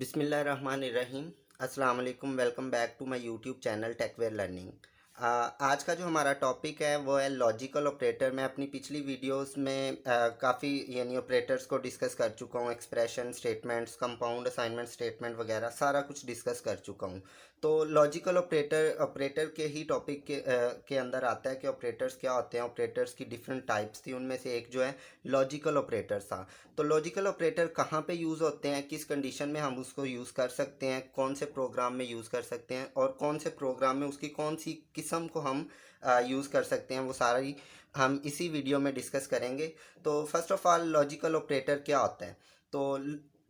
बिस्मिल्लाहिर्रहमानिर्रहीम। अस्सलाम वालेकुम। Welcome back to my YouTube channel Techware Learning. आज का जो हमारा टॉपिक है वो है लॉजिकल ऑपरेटर। मैं अपनी पिछली वीडियोस में काफ़ी यानी ऑपरेटर्स को डिस्कस कर चुका हूँ। Expression, statements, compound assignment statement वगैरह सारा कुछ डिस्कस कर चुका हूँ। तो लॉजिकल ऑपरेटर के ही टॉपिक के अंदर आता है कि ऑपरेटर्स क्या होते हैं। ऑपरेटर्स की डिफरेंट टाइप्स थी, उनमें से एक जो है लॉजिकल ऑपरेटर्स था। तो लॉजिकल ऑपरेटर कहाँ पे यूज़ होते हैं, किस कंडीशन में हम उसको यूज़ कर सकते हैं, कौन से प्रोग्राम में यूज़ कर सकते हैं और कौन से प्रोग्राम में उसकी कौन सी किस्म को हम यूज़ कर सकते हैं, वो सारी हम इसी वीडियो में डिस्कस करेंगे। तो first of all logical operator क्या होता है। तो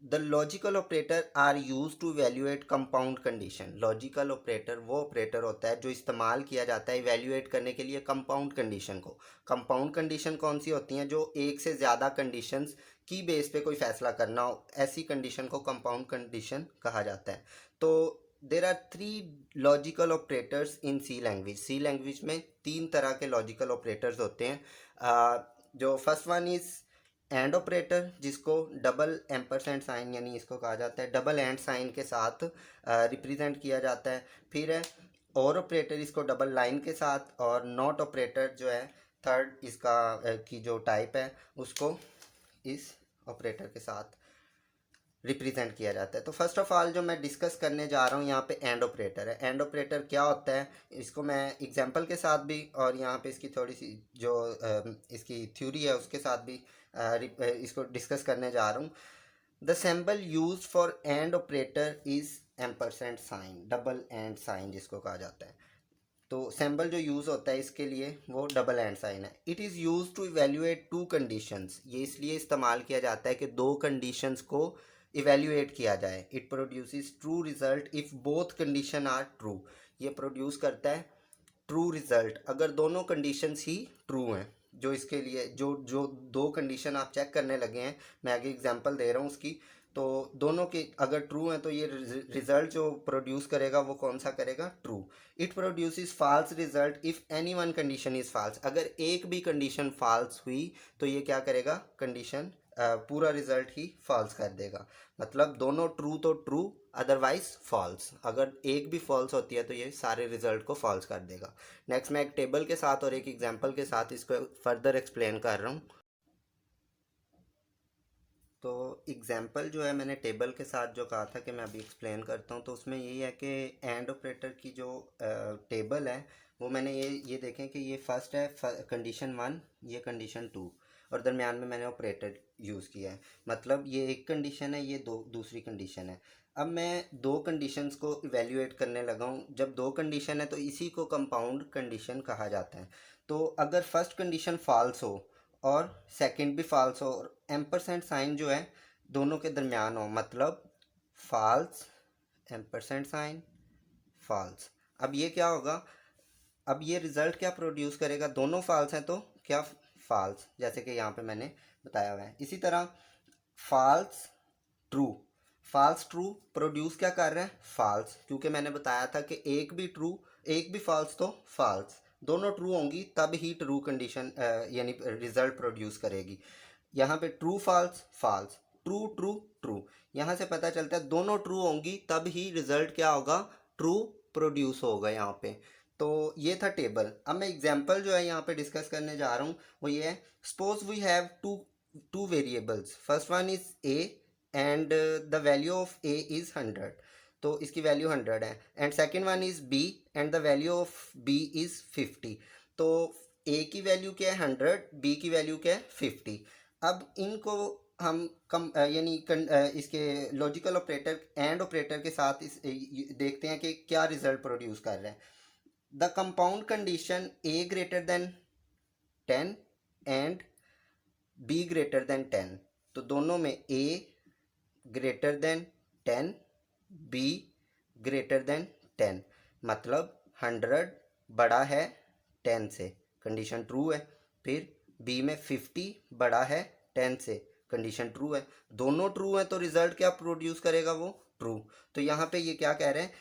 the logical operator are use to evaluate compound condition. Logical operator वो ऑपरेटर होता है जो इस्तेमाल किया जाता है इवेल्यूएट करने के लिए कंपाउंड कंडीशन को। कंपाउंड कंडीशन कौन सी होती हैं? जो एक से ज़्यादा कंडीशंस की बेस पे कोई फैसला करना हो, ऐसी कंडीशन को कंपाउंड कंडीशन कहा जाता है। तो there are three logical operators in C language. C language में तीन तरह के लॉजिकल ऑपरेटर्स होते हैं। जो first one is and operator, जिसको डबल एम्परसेंट साइन यानी इसको कहा जाता है डबल एंड साइन के साथ रिप्रेजेंट किया जाता है। फिर है और ऑपरेटर, इसको डबल लाइन के साथ, और नॉट ऑपरेटर जो है थर्ड इसका की जो टाइप है उसको इस ऑपरेटर के साथ रिप्रेजेंट किया जाता है। तो फर्स्ट ऑफ ऑल जो मैं डिस्कस करने जा रहा हूँ यहाँ पे एंड ऑपरेटर है। एंड ऑपरेटर क्या होता है, इसको मैं एग्जांपल के साथ भी और यहाँ पे इसकी थोड़ी सी जो इसकी थ्योरी है उसके साथ भी इसको डिस्कस करने जा रहा हूँ। The symbol use for and operator is ampersand sign, double and sign जिसको कहा जाता है। तो सिंबल जो यूज़ होता है इसके लिए वो डबल एंड साइन है। It is use to evaluate two conditions. ये इसलिए इस्तेमाल किया जाता है कि दो कंडीशंस को इवेल्यूएट किया जाए। It produces true result if both condition are true. ये प्रोड्यूस करता है ट्रू रिजल्ट अगर दोनों कंडीशंस ही ट्रू हैं। जो इसके लिए जो जो दो कंडीशन आप चेक करने लगे हैं, मैं आगे एग्जांपल दे रहा हूँ उसकी। तो दोनों के अगर ट्रू हैं तो ये रिजल्ट जो प्रोड्यूस करेगा वो कौन सा करेगा? True. It produces false result if any one condition is false. अगर एक भी कंडीशन फॉल्स हुई तो ये क्या करेगा? कंडीशन पूरा रिजल्ट ही फॉल्स कर देगा। मतलब दोनों ट्रू तो ट्रू, अदरवाइज फॉल्स। अगर एक भी फॉल्स होती है तो ये सारे रिजल्ट को फॉल्स कर देगा। नेक्स्ट मैं एक टेबल के साथ और एक एग्जांपल के साथ इसको फर्दर एक्सप्लेन कर रहा हूँ। तो एग्जाम्पल जो है मैंने टेबल के साथ जो कहा था कि मैं अभी एक्सप्लेन करता हूँ, तो उसमें यही है कि एंड ऑपरेटर की जो टेबल है वो मैंने ये देखें कि ये फर्स्ट है कंडीशन वन, ये कंडीशन टू, और दरमियान में मैंने ऑपरेटर यूज़ किया है। मतलब ये एक कंडीशन है, ये दूसरी कंडीशन है। अब मैं दो कंडीशंस को इवेल्यूएट करने लगा हूँ। जब दो कंडीशन है तो इसी को कंपाउंड कंडीशन कहा जाता है। तो अगर फर्स्ट कंडीशन फॉल्स हो और सेकंड भी फॉल्स हो और एम्परसेंट साइन जो है दोनों के दरमियान हो, मतलब फॉल्स एम्परसेंट साइन फॉल्स। अब ये क्या होगा? अब ये रिजल्ट क्या प्रोड्यूस करेगा? दोनों फॉल्स हैं तो क्या? फॉल्स, जैसे कि यहाँ पे मैंने बताया हुआ है। इसी तरह false true, false true produce क्या कर रहा है? फॉल्स, क्योंकि मैंने बताया था कि एक भी ट्रू एक भी फॉल्स तो फॉल्स, दोनों ट्रू होंगी तब ही ट्रू कंडीशन यानी रिजल्ट प्रोड्यूस करेगी। यहाँ पे true false false, true true true, यहाँ से पता चलता है दोनों ट्रू होंगी तब ही रिजल्ट क्या होगा? ट्रू प्रोड्यूस होगा यहाँ पे। तो ये था टेबल। अब मैं एग्जांपल जो है यहाँ पे डिस्कस करने जा रहा हूँ वो ये है। Suppose we have two variables, first one is A and the value of A is 100, तो इसकी वैल्यू 100 है। And second one is B and the value of B is 50। तो ए की वैल्यू क्या है? 100, बी की वैल्यू क्या है? 50। अब इनको हम यानी इसके लॉजिकल ऑपरेटर एंड ऑपरेटर के साथ देखते हैं कि क्या रिजल्ट प्रोड्यूस कर रहे हैं। The compound condition A greater than 10 and B greater than 10। तो दोनों में A greater than 10, B greater than 10, मतलब 100 बड़ा है 10 से, कंडीशन ट्रू है। फिर बी में 50 बड़ा है 10 से, कंडीशन ट्रू है। दोनों ट्रू हैं तो रिजल्ट क्या प्रोड्यूस करेगा? वो ट्रू। तो यहाँ पे ये क्या कह रहे हैं?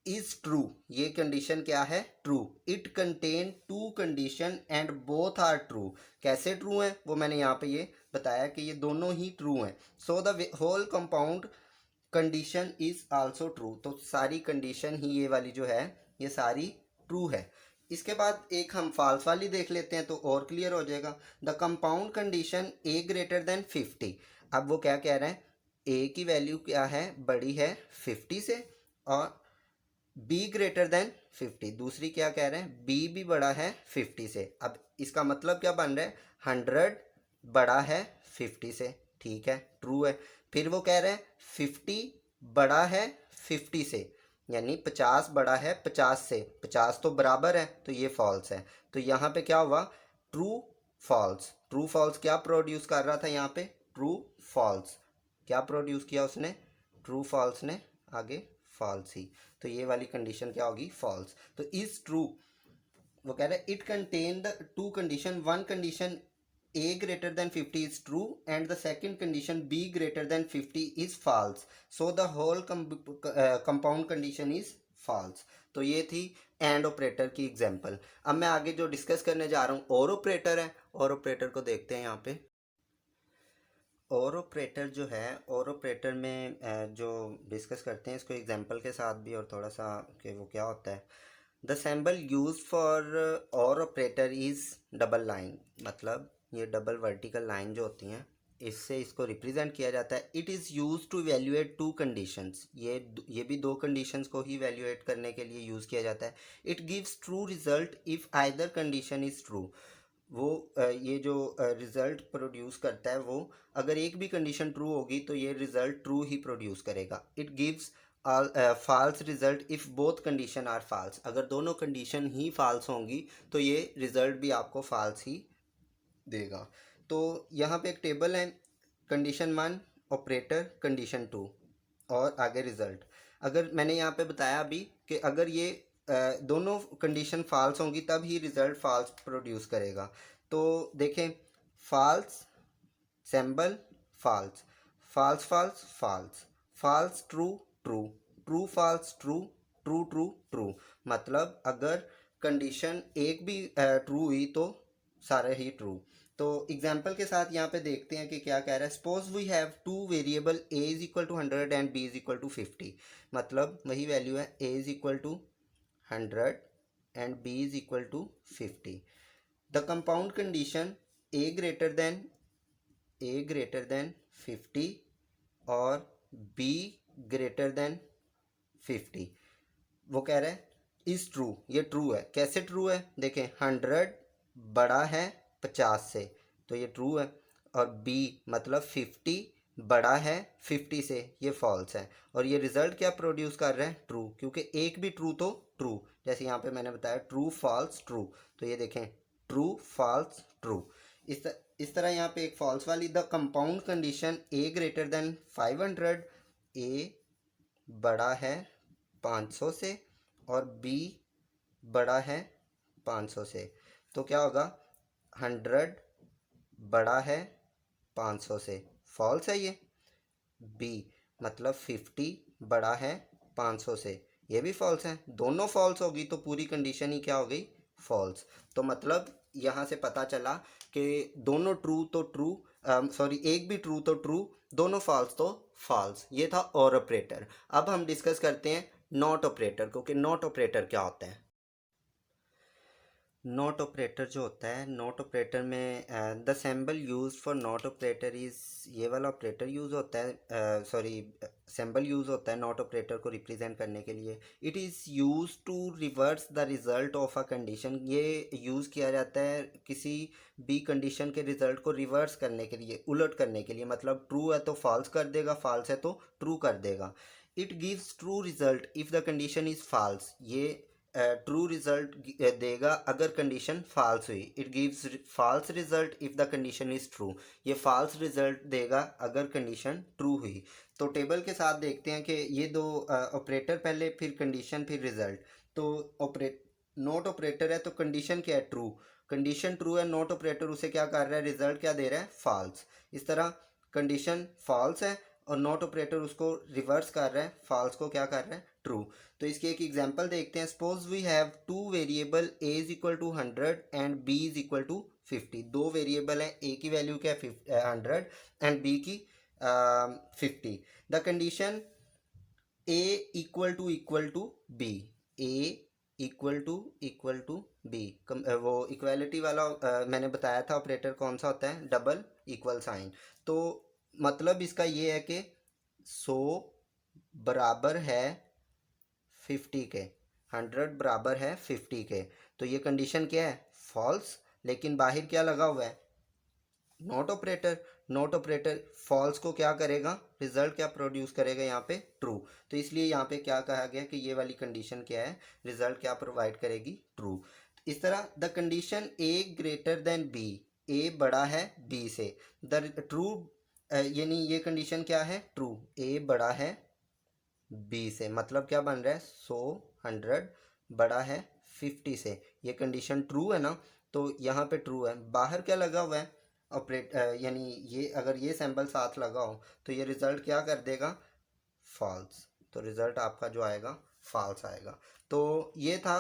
इज ट्रू, ये कंडीशन क्या है? True. It contain two condition and both are true. कैसे ट्रू हैं वो मैंने यहाँ पे ये बताया कि ये दोनों ही ट्रू हैं। So the whole compound condition is also true, तो सारी कंडीशन ही ये वाली जो है ये सारी ट्रू है। इसके बाद एक हम फॉल्स वाली देख लेते हैं तो और क्लियर हो जाएगा। The compound condition A greater than 50। अब वो क्या कह रहे हैं, ए की वैल्यू क्या है, बड़ी है 50 से, और बी ग्रेटर देन 50, दूसरी क्या कह रहे हैं, बी भी बड़ा है 50 से। अब इसका मतलब क्या बन रहा है, 100 बड़ा है 50 से, ठीक है, ट्रू है। फिर वो कह रहे हैं 50 बड़ा है 50 से, यानी 50 बड़ा है 50 से, 50 तो बराबर है, तो ये फॉल्स है। तो यहाँ पे क्या हुआ, ट्रू फॉल्स। ट्रू फॉल्स क्या प्रोड्यूस कर रहा था यहाँ पे, ट्रू फॉल्स क्या प्रोड्यूस किया उसने, ट्रू फॉल्स ने, आगे फॉल्स ही। तो ये वाली कंडीशन क्या होगी, फॉल्स। तो इज ट्रू, वो कह रहे हैं it contain the two condition, one condition a greater than 50 is true and the second condition b greater than 50 is false, so the whole compound condition is false। तो ये थी and operator की example. अब मैं आगे जो discuss करने जा रहा हूँ और ऑपरेटर है, और ऑपरेटर को देखते हैं यहाँ पे। और ऑपरेटर जो है, और ऑपरेटर में जो डिस्कस करते हैं इसको एग्जांपल के साथ भी, और थोड़ा सा कि वो क्या होता है। द सिंबल यूज फॉर और ऑपरेटर इज़ डबल लाइन, मतलब ये डबल वर्टिकल लाइन जो होती हैं इससे इसको रिप्रेजेंट किया जाता है। It is use to evaluate two conditions, ये भी दो कंडीशंस को ही वैल्यूएट करने के लिए यूज़ किया जाता है। It gives true result if either condition is true, वो ये जो रिज़ल्ट प्रोड्यूस करता है वो अगर एक भी कंडीशन ट्रू होगी तो ये रिज़ल्ट ट्रू ही प्रोड्यूस करेगा। It gives false result if both condition are false, अगर दोनों कंडीशन ही फॉल्स होंगी तो ये रिज़ल्ट भी आपको फॉल्स ही देगा। तो यहाँ पे एक टेबल है, कंडीशन 1 ऑपरेटर, कंडीशन 2 और आगे रिज़ल्ट। अगर मैंने यहाँ पे बताया अभी कि अगर ये दोनों कंडीशन फॉल्स होंगी तब ही रिज़ल्ट फॉल्स प्रोड्यूस करेगा। तो देखें, false symbol false, false false false, false true true, true false true, true true true. मतलब अगर कंडीशन एक भी ट्रू हुई तो सारे ही ट्रू। तो एग्जाम्पल के साथ यहाँ पे देखते हैं कि क्या कह रहा है। Suppose we have two variable A is equal to 100 and B is equal to 50, मतलब वही वैल्यू है, A is equal to 100 and B is equal to 50। The compound condition A greater than 50 और बी ग्रेटर देन 50, वो कह रहा है is true, ये true है। कैसे ट्रू है, देखें 100 बड़ा है 50 से, तो ये ट्रू है। और बी मतलब 50 बड़ा है 50 से, ये फॉल्स है। और ये रिज़ल्ट क्या प्रोड्यूस कर रहे हैं, ट्रू, क्योंकि एक भी ट्रू तो ट्रू, जैसे यहाँ पे मैंने बताया ट्रू फॉल्स ट्रू, तो ये देखें ट्रू फॉल्स ट्रू। इस तरह यहाँ पे एक फॉल्स वाली, the compound condition A greater then 500, ए बड़ा है 500 से और बी बड़ा है 500 से, तो क्या होगा, 100 बड़ा है 500 से, फॉल्स है ये। बी मतलब 50 बड़ा है 500 से, ये भी फॉल्स है। दोनों फॉल्स होगी तो पूरी कंडीशन ही क्या हो गई, फॉल्स। तो मतलब यहाँ से पता चला कि दोनों ट्रू तो ट्रू, सॉरी एक भी ट्रू तो ट्रू, दोनों फॉल्स तो फॉल्स। ये था और ऑपरेटर। अब हम डिस्कस करते हैं नॉट ऑपरेटर को, कि नॉट ऑपरेटर क्या होता है। नॉट ऑपरेटर जो होता है, नॉट ऑपरेटर में the symbol use for not operator is, ये वाला ऑपरेटर यूज़ होता है, सॉरी सिंबल यूज़ होता है नॉट ऑपरेटर को रिप्रेजेंट करने के लिए। It is use to reverse the result of a condition, ये यूज़ किया जाता है किसी भी कंडीशन के रिज़ल्ट को रिवर्स करने के लिए, उलट करने के लिए। मतलब ट्रू है तो फॉल्स कर देगा, फॉल्स है तो ट्रू कर देगा। It gives true result if the condition is false, ये ट्रू रिजल्ट देगा अगर कंडीशन फॉल्स हुई। It gives false result if the condition is true, ये फॉल्स रिजल्ट देगा अगर कंडीशन ट्रू हुई। तो टेबल के साथ देखते हैं कि ये दो ऑपरेटर पहले, फिर कंडीशन, फिर रिजल्ट। तो नोट ऑपरेटर है तो कंडीशन क्या है, ट्रू, कंडीशन ट्रू है, नोट ऑपरेटर उसे क्या कर रहा है, रिजल्ट क्या दे रहा है, फॉल्स। इस तरह कंडीशन फॉल्स है और नॉट ऑपरेटर उसको रिवर्स कर रहा है, फॉल्स को क्या कर रहा है, ट्रू। तो इसकी एक एग्जांपल देखते हैं। Suppose we have two variable A is equal to 100 and B is equal to 50। दो वेरिएबल हैं, ए की वैल्यू क्या है 100 एंड बी की 50। The condition A equal to B, A equal to B. वो इक्वालिटी वाला मैंने बताया था ऑपरेटर कौन सा होता है, डबल इक्वल साइन। तो मतलब इसका ये है कि 100 बराबर है 50 के, 100 बराबर है 50 के। तो ये कंडीशन क्या है, फॉल्स। लेकिन बाहर क्या लगा हुआ है, not operator. Not operator false को क्या करेगा, रिजल्ट क्या प्रोड्यूस करेगा यहाँ पे, ट्रू। तो इसलिए यहाँ पे क्या कहा गया कि ये वाली कंडीशन क्या है, रिजल्ट क्या प्रोवाइड करेगी, ट्रू। इस तरह the condition A greater than B, A बड़ा है बी से, द ट्रू, यानी ये कंडीशन क्या है, ट्रू। ए बड़ा है बी से, मतलब क्या बन रहा है, 100 बड़ा है 50 से। ये कंडीशन ट्रू है ना, तो यहाँ पे ट्रू है। बाहर क्या लगा हुआ है, ऑपरेट यानी ये अगर ये सैम्पल साथ लगा हो तो ये रिज़ल्ट क्या कर देगा, फॉल्स। तो रिज़ल्ट आपका जो आएगा फॉल्स आएगा। तो ये था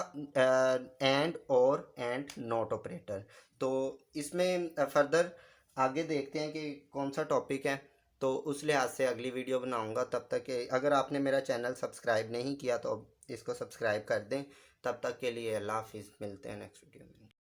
एंड और एंड नॉट ऑपरेटर। तो इसमें फर्दर आगे देखते हैं कि कौन सा टॉपिक है, तो उस लिहाज से अगली वीडियो बनाऊंगा। तब तक के अगर आपने मेरा चैनल सब्सक्राइब नहीं किया तो इसको सब्सक्राइब कर दें। तब तक के लिए अल्लाह हाफिज़, मिलते हैं नेक्स्ट वीडियो में।